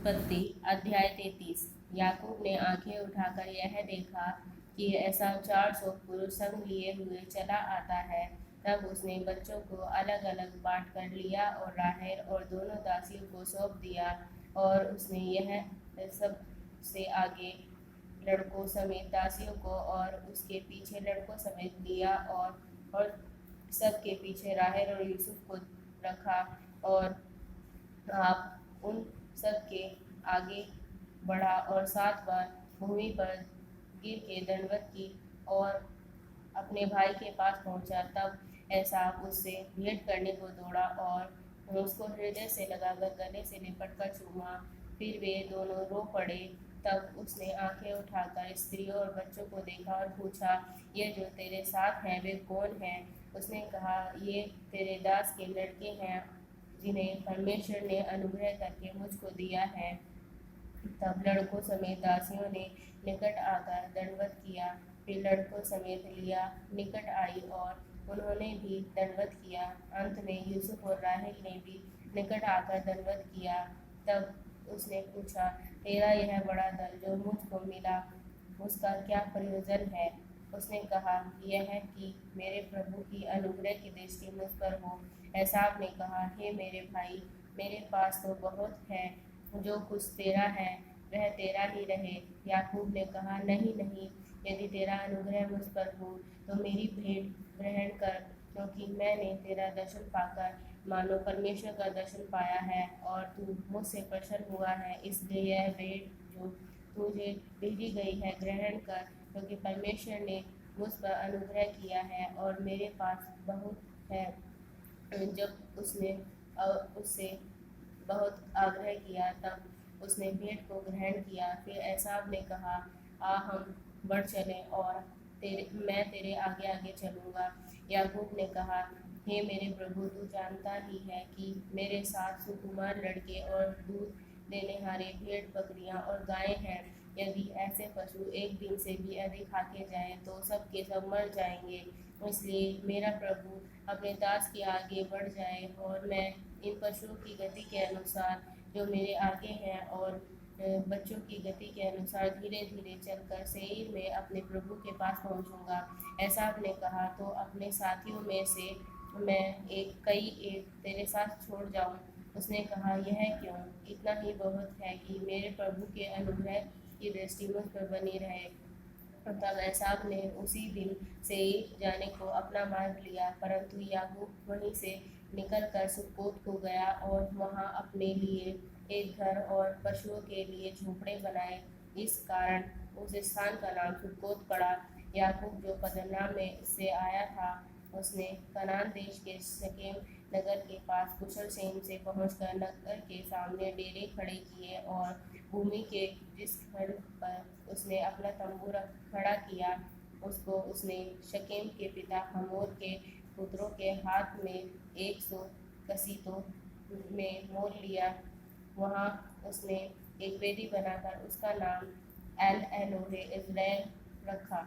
उत्पत्ति अध्याय 33। याकूब ने आंखें उठाकर यह देखा कि ऐसा 400 पुरुष संग लिए हुए चला आता है। तब उसने बच्चों को अलग अलग बांट कर लिया और राहेल और दोनों दासियों को सौंप दिया। और उसने यह सब से आगे लड़कों समेत दासियों को और उसके पीछे लड़कों समेत लिया और सबके पीछे राहेल और यूसुफ को रखा। और आप उन सब के आगे बढ़ा और 7 बार भूमि पर गिर के दंडवत की और अपने भाई के पास पहुंचा। तब एसाव उससे भेंट करने को दौड़ा और उसको हृदय से लगाकर गले से लिपट कर चूमा। फिर वे दोनों रो पड़े। तब उसने आंखें उठाकर स्त्रियों और बच्चों को देखा और पूछा, ये जो तेरे साथ हैं वे कौन हैं? उसने कहा, ये तेरे दास के लड़के हैं जिन्हें परमेश्वर ने अनुग्रह करके मुझको दिया है। तब लड़कों समेत दासियों ने निकट आकर दंडवत किया। फिर लड़कों समेत लिया निकट आई और उन्होंने भी दंडवत किया। अंत में यूसुफ और राहेल ने भी निकट आकर दंडवत किया। तब उसने पूछा, तेरा यह बड़ा दल जो मुझको मिला उसका क्या प्रयोजन है? उसने कहा, यह है कि मेरे प्रभु की अनुग्रह की दृष्टि मुझ पर हो। एसाव ने कहा, हे मेरे भाई, मेरे पास तो बहुत है, जो कुछ तेरा है वह तेरा ही रहे। याकूब ने कहा, नहीं नहीं, यदि तेरा अनुग्रह मुझ पर हो तो मेरी भेंट ग्रहण कर, क्योंकि मैंने तेरा दर्शन पाकर मानो परमेश्वर का दर्शन पाया है और तू मुझसे प्रसन्न हुआ है। इसलिए यह भेंट जो तुझे भेजी गई है ग्रहण कर, क्योंकि परमेश्वर ने मुझ पर अनुग्रह किया है और मेरे पास बहुत है। जब उसने उससे बहुत आग्रह किया तब उसने भेंट को ग्रहण किया। फिर एसाव ने कहा, आ हम बढ़ चलें और मैं तेरे आगे आगे चलूँगा। याकूब ने कहा, हे मेरे प्रभु, तू जानता ही है कि मेरे साथ सुकुमार लड़के और दूध देने हारे भेड़ बकरियां और गायें हैं। यदि ऐसे पशु एक दिन से भी अधिक हाके जाएं तो सब के सब मर जाएंगे। इसलिए मेरा प्रभु अपने दास के आगे बढ़ जाए और मैं इन पशुओं की गति के अनुसार जो मेरे आगे हैं और बच्चों की गति के अनुसार धीरे धीरे चलकर सेईर में अपने प्रभु के पास पहुंचूंगा। एसाव ने कहा, तो अपने साथियों में से मैं एक तेरे साथ छोड़ जाऊं? उसने कहा, यह क्यों? इतना ही बहुत है कि मेरे प्रभु के अनुग्रह की दृष्टि मुझ पर बनी रहे। तब एसाव ने उसी दिन सेईर जाने को अपना मार्ग लिया, परंतु याकूब वहीं से निकलकर सुक्कोत को गया और वहां अपने लिए एक घर और पशुओं के लिए झोंपड़े बनाए। इस कारण उस स्थान का नाम सुक्कोत पड़ा। याकूब जो पद्दनराम में से आया था, उसने कनान देश के शकेम नगर के पास कुशल क्षेम से पहुंचकर नगर के सामने डेरे खड़े किए और भूमि के जिस खंड पर उसने अपना तंबू खड़ा किया उसको उसने शकेम के पिता हमोर के पुत्रों के हाथ में 100 कसीतों में मोल लिया। वहाँ उसने एक वेदी बनाकर उसका नाम एल एलोहे इज़राइल रखा।